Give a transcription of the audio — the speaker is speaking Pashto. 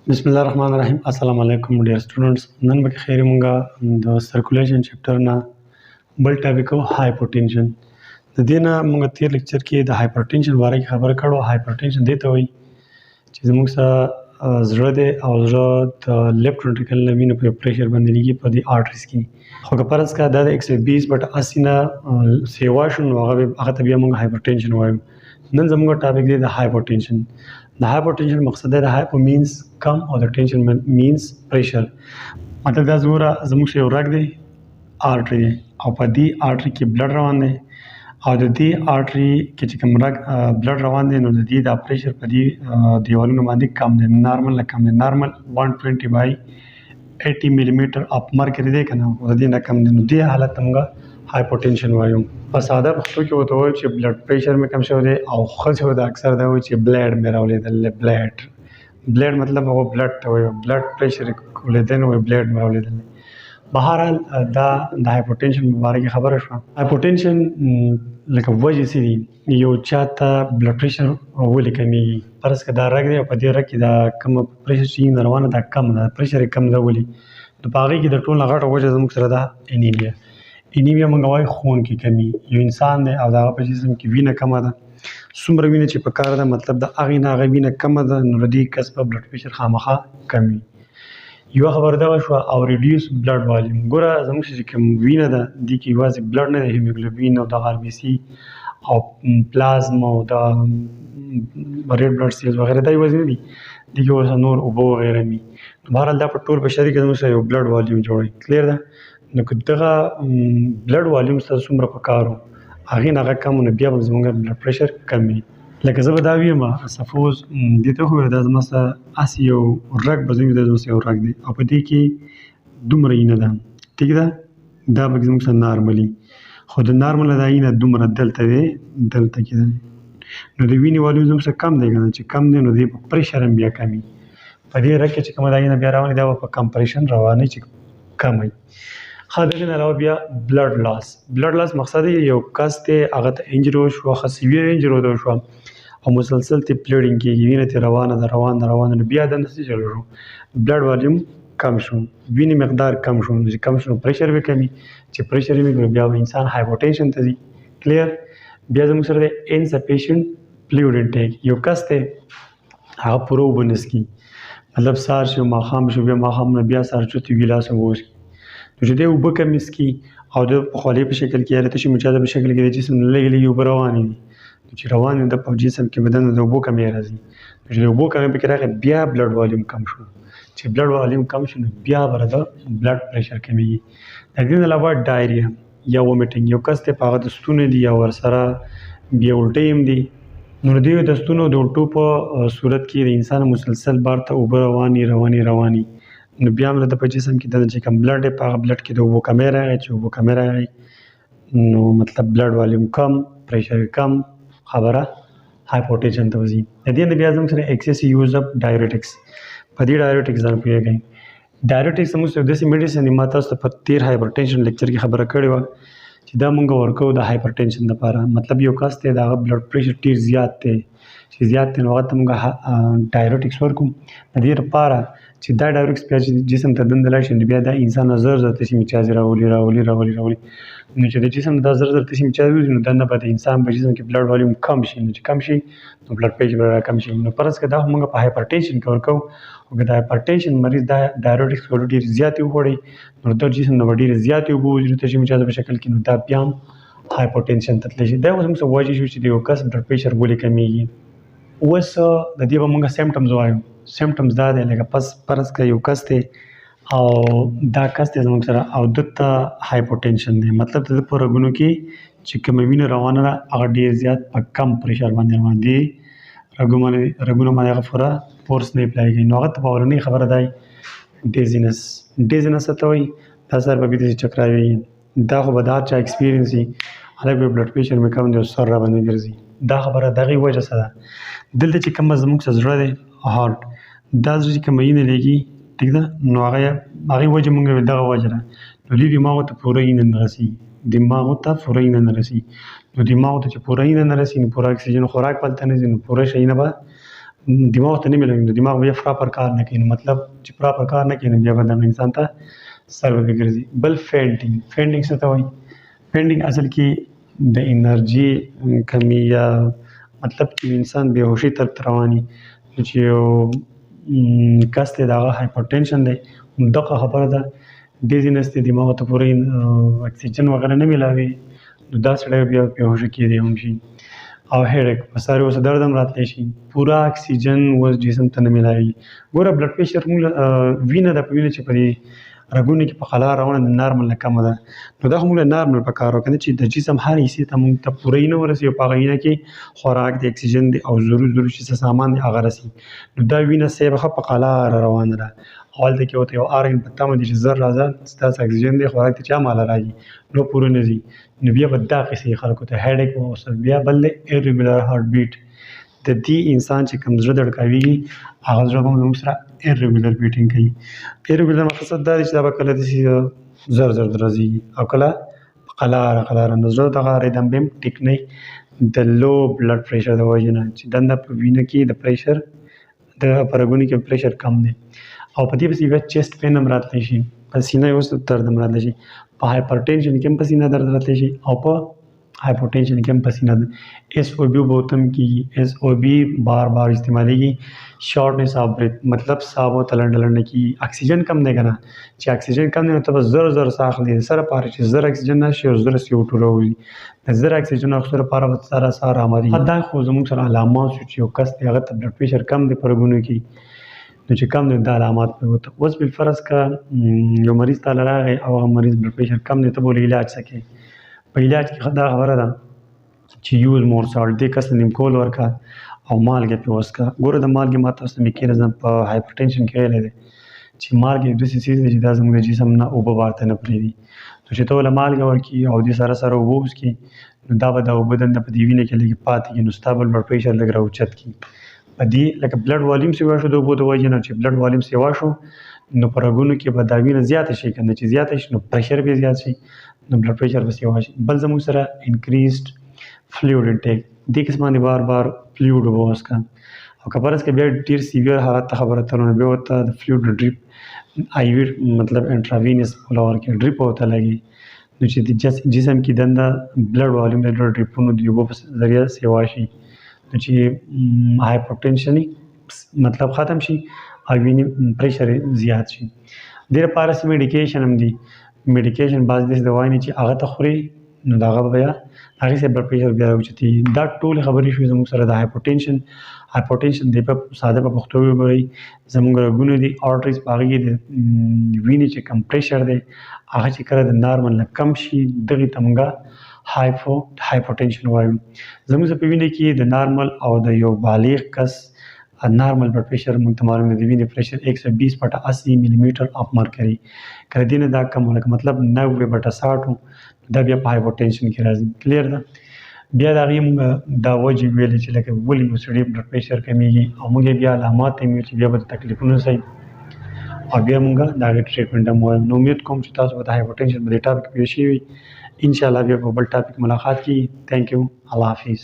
بسم الله الرحمن الرحیم. السلام علیکم ډیر سټوډنټس. نن به خیر مونږه د سرکولیشن چپټر نه بل ټاپک او هایپوټنشن. د دې نه مونږ تیر لیکچر کې د هایپرټنشن باره کې خبره کړو. هایپرټنشن دې ته وایي چې زموږ سره زړه دی او زړه د لیفټ ventricle نه وینه په پریشر باندې لګي په دې آرټریز کې. خو که فرض کړه دا د 120/80 نه سیوا شو نو هغه ته بیا مونږ هایپرټنشن وایو. نن زموږ ټاپک دی د هایپوټنشن. د هایپوټنشن مقصد دی د هایپو مینز کم او د ټنشن مینز پریشر. مطلب دا زموږ یو رګ دی، آرټری دی، او په دې آرټری کې بلډ روان دی او د دې آرټری کې چې کوم رګ بلډ روان دی نو د دې دا پریشر په دې دیوالونو باندې کم دی، نارمل نه کم دی. نارمل 120/80 ملي اپ مرکري دی کنه، او د دې نه کم دی نو دې حالت ته موږ هایپوټنشن وایو. په ساده پښتو کې ورته وایو چې بلډ پریشر مې کم شوی دی، او ښځو د اکثر دا وایي چې بلډ مې راولیدل. بلډ مطلب هغه بلډ ته وایي، بلډ پریشر کولیدل نو بلډ مې راولیدل. بهرحال دا د هایپوټنشن په باره کې خبره شوه. هایپوټنشن لکه وجې څه دي؟ یو چاته بلډ پریشر ولې کمیږي؟ فرض کړه دا رګ دی او په دې رګ کې دا کوم پریشر چې روانه دا کم ده، پریشر یې کم ده. ولې؟ نو په هغې کې د ټول نه غټه وجه زموږ سره ده انیمیا. انیمیا موږ وایو خون کې کمی. یو انسان دی او د هغه په جسم کې وینه کمه ده، څومره وینه چې په کار ده مطلب د هغې نه هغه وینه کمه ده نو د دې کس په بلډ پریشر خامخا کم وي. یوه خبره دغه شوه او ریډیوس بلډ والیوم. ګوره زموږ چې کوم وینه ده دې کې یوازې بلډ نه دی، هیموګلوبین او دغه RBC او پلازما او د ریډ بلډ سیلز وغیره دا یوازې نه دي، دې کې ورسره نور اوبه وغیره وي. بهرحال دا په ټول بشري کې زموږ سره یو بلډ والیوم جوړوي. کلیر ده؟ نو که دغه بلډ والیوم سره څومره په کار و هغې نه هغه کم نو بیا به زموږ بلډ پریشر کم وي. لکه زه به دا ویم سپوز دې ته وښویل دا زما سره هسې یو رګ به زه ویم، دا زما سره یو رګ دی او په دې کې دومره اینه ده، ټیک ده؟ دا به زموږ سره نارملي، خو د نارمله دا اینه دومره دلته دی، دلته کې ده. نو د وینې والیوم زموږ سره کم دی که نه؟ چې کم دی نو دې په پریشر هم بیا کم وي. په دې رګ کې چې کومه دا اینه بیا روانې دا به په کمپریشن روانې چې کم وي. ښه، د دې نه علاوه بیا بلډ لاس. بلډ لاس مقصد یو کس دی هغه ته انجري وشوه، ښه سیویر انجري ورته وشوه او مسلسل ته بلیډینګ کېږي، وینه ترې روانه ده نو بیا دنده څه چلو شو؟ بلډ والیوم کم شو، وینې مقدار کم شو، نو چې کم شو پریشر به کمي، چې پریشر یې وي بیا به انسان هایپوټنشن ته ځي. کلیر؟ بیا زموږ سره دی انسفیشینټ فلویډ انټیک. یو کس دی هغه پوره اوبه نه څښي، مطلب سهار شو ماښام شو بیا ماښام نه بیا سهار شو ته ګیلاس اوبه وڅښي، نو چې دی اوبه کمې څښي او د خولې په شکل کې یا د تشې مچاده په شکل کې د جسم نه لږې لږې اوبه روانې دي، نو چې روانې د په جسم کې بدن د اوبو کمې راځي، نو چې د اوبو کمې پکې راغی بیا بلډ والیوم کم شو. چې بلډ والیوم کم شو نو بیا به د بلډ پریشر کمیږي. د دې نه علاوه ډایریا یا ومیټینګ. یو کس دی په هغه د ستونی دي یا ورسره بیا الټۍ هم دي، نو د دې د ستونو د الټو په صورت کې د انسان مسلسل بار ته اوبه رواني نو بیا هم د په جسم کې د چې کوم بلډ دی په هغه بلډ کې د اوبو کمی راغی، چې اوبو کمی راغی نو مطلب بلډ والیوم کم، پریشر کم، خبره هایپوټنشن ته وځي. د دې نه بیا زموږ سره ایکسس یوز اف ډایورټکس. په دې ډایورټکس ځان پوهېږئ. ډایورټکس زموږ سره داسې میډیسن دی، ما تاسو ته په تیر هایپرټنشن لیکچر کې خبره کړې وه چې دا مونږ ورکوو د هایپرټنشن دپاره. مطلب یو کس دی د هغه بلډ پریشر ډېر زیات دی، چې زیات دی نو هغه ته مونږ ډایورټکس ورکوو د دې لپاره چې دا ډایورټکس بیا چې جسم ته دننه لاړ شي نو بیا دا انسان زر تسې مچازې راولي نو چې د جسم دا زر تسې مچازې وځي نو دننه به د انسان په جسم کې بلډ والیوم کم شي، نو چې کم شي نو بلډ پریشر به راکم شي. نو فرض کړه دا خو مونږ په هایپرټنشن کې ورکوو، خو که د هایپرټنشن مریض دا ډایورټکس ورته ډېرې زیاتې وخوړي نو د جسم نه به ډېرې زیاتې اوبه وځي نو تسې مچازې په شکل کې، نو دا بیا هم هایپوټنشن ته تللی شي. دا اوس موږ څه وجې شو چې د یو کس بلډ پریشر ولې کمیږي. اوس د دې به مونږ سیمټمز وایو. سیمټمز دا دی لکه فرض کړه یو کس دی او دا کس دی زموږ سره او ده ته هایپوټنشن دی، مطلب د ده په رګونو کې چې کومه وینه روانه ده هغه ډېر زیات په کم پریشر باندې روان دي، رګونو باندې هغه پوره فورس نه اپلای کوي، نو هغه ته په اولنۍ خبره دی ډیزینس. ډیزینس څه ته وایي؟ دا سر به داسې چکراوي، دا خو به د هر چا ایکسپیرینس وي، هلک به بلډ پریشر مې کم دی او سر راباندې ګرځي. دا خبره د هغې وجه څه ده؟ دلته چې کومه زموږ سره زړه دی هارټ، دا زړه چې کومه وینه لېږي ټیک ده، نو هغې وجه مونږ ویل دغه وجه ده، نو دې دماغو ته پوره وینه نه رسي، دماغو ته پوره وینه نه رسي، نو دماغو ته چې پوره وینه نه رسي نو پوره اکسیجن خوراک پلته نه ځي نو پوره شیونه به دماغ ته نه ملاوي نو دماغ بیا پراپر کار نه کوي. نو مطلب چې پراپر کار نه کوي نو بیا به دغه انسان ته سر به ګرځي. بل فینټینګ څه ته وایي؟ فینټینګ اصل کې د انرژي کمی یا مطلب چې انسان بېهوشي طرف ته رواني. نو چې یو کس دی د هغه هایپرټینشن دی دغه خبره ده ډیزینس دی دماغ ته پوره اکسیجن وغیره نه میلاوي نو دا سړی بیا بېهوشه کېدی هم شي. او هیډیک په سر اوس درد هم راتلی شي پوره اکسیجن اوس جسم ته نه میلاوي. ګوره بلډ پریشر موږ وینه ده په وینه چې په دې رګونو کې په خلا روانه د نارمل نه کمه ده نو دا خو موږ نارمل په کار وکړو چې د جسم هر حصې ته موږ ته پوره نه ورسي او په هغه وینه کې خوراک د اکسیجن دی او ضروري چې څه سامان دی هغه رسي نو دا وینه سیبه په قلا روانه ده. هلته کې ورته یو ارګن په تمه دي چې زر راځه ستاسو اکسیجن دی خوراک ته چا ماله راځي نو پوره نه ځي نو بیا به دا قصې خلکو ته هیډیک اوسل. بیا بل دی ایریګولر هارت بیټ د دې انسان چې کوم زړه دړکاویږي هغه زړه به موږ سره ایریګولر بیټینګ کوي. ایریګولر مقصد دا دی چې دا به کله داسې زر درزیږي او کله په قلاره نو زړه دغه ریدم به هم ټیک نه د لو بلډ پریشر د وجې نه چې دنده په وینه کې د پریشر د په رګونو کې پریشر کم دی او په دې پسې بیا چیسټ پین هم راتلی شي په سینه یې اوس درد هم راتلی شي په هایپرټینشن کې هم په سینه درد راتلی شي او په هایپوټینشن کې هم په سینه ایس او بي به ورته هم کېږي. ایس او بي بار استعمالیږي شارټنس آف بریث مطلب ساه به ورته لنډه کېږي. اکسیجن کم دی که نه چې اکسیجن کم دی نو ته به زر ساه اخلي د سره پاره چې زر اکسیجن راشي او زر CO2 راوځي د زر اکسیجن اخیستو لپاره به سره ساه رامدېږي. دا خو زموږ سره علامات شو چې یو کس دی هغه ته بلډ پریشر کم دی په رګونو کې نو چې کم دی دا علامات به ورته اوس بالفرض که یو مریض تاله راغی او هغه مریض بلډ پریشر کم دی ته به ورله علاج څه کوې؟ په علاج کې دا خبره ده چې یوز مور سالټ دې کس ته نیمکول ورکړه او مالګې پرې وڅښه. ګوره د مالګې ما تاسو ته میکانیزم په هایپرټینشن کې ویلی دی چې مالګې یو داسې څیز دی چې دا زموږ د جسم نه اوبه بار ته نه پرېږدي نو چې ته ورله مالګه ورکړي او دې سره اوبه وڅښي نو دا به د اوبه دنده په دې وینه کې لږې پاتې کړي نو ستا به بلډ پریشر لږ راوچت کړي. په دې لکه بلډ والیم سیوا شو د اوبو د وجې نه چې بلډ والیم سیوا شو نو په رګونو کې به دا وینه زیاته شي که نه چې زیاته شي نو پریشر به زیات شي نو بلډ پریشر به سیوا شي. بل زموږ سره انکریزډ فلویډ انټیک دې قسم باندې بار فلویډ اوبه وڅښه او که فرض که بیا ډېر سیویر حالت ته خبره ته نو بیا ورته د فلویډ ډریپ آی وي مطلب انټراوینس بوله ورکړي ډریپ ورته لګي نو چې د جسم کې دنده بلډ والیم د ډریپونو د اوبو په ذریعه سیوا شي نو چې هایپرټینشن مطلب ختم شي او وینې پریشر زیات شي. دې لپاره چې میډیکیشن هم دي میډیکیشن بعض داسې دوايي دي چې هغه ته خوري نو د هغه بیا هغې سره بلډ پریشر بیا راوچتېږي. دا ټولې خبرې شوې زموږ سره د هایپرټینشن دی په ساده په پښتو وګورئ زموږ رګونه دي آرټریز په هغې کې د وینې چې کم پریشر دی هغه چې کله د نارمل نه کم شي دغې ته موږ هایپوټینشن وایو. زموږ په وینه کې د نارمل او د یو بالغ کس نارمل بلډ پریشر موږ ته معلوم دی د وینې پریشر 120/80 ملیمیټر اف مرکري کله دې نه دا کم لکه مطلب 90/60 دا بیا په هایپوټینشن کې راځي. کلیر ده؟ بیا د هغې موږ دا وجې ویلې چې لکه ولې یو سړي بلډ پریشر کمیږي او موږ یې بیا علامات یې ویل چې بیا به د تکلیفونو سي او بیا موږ د هغې ټریټمنټ هم وایو. نو امید کوم چې تاسو به د هایپوټینشن په دې ټاپک پوه شوي وي. انشاءالله بیا په بل ټاپک ملاقات کېږي. تھینک یو. الله حافظ.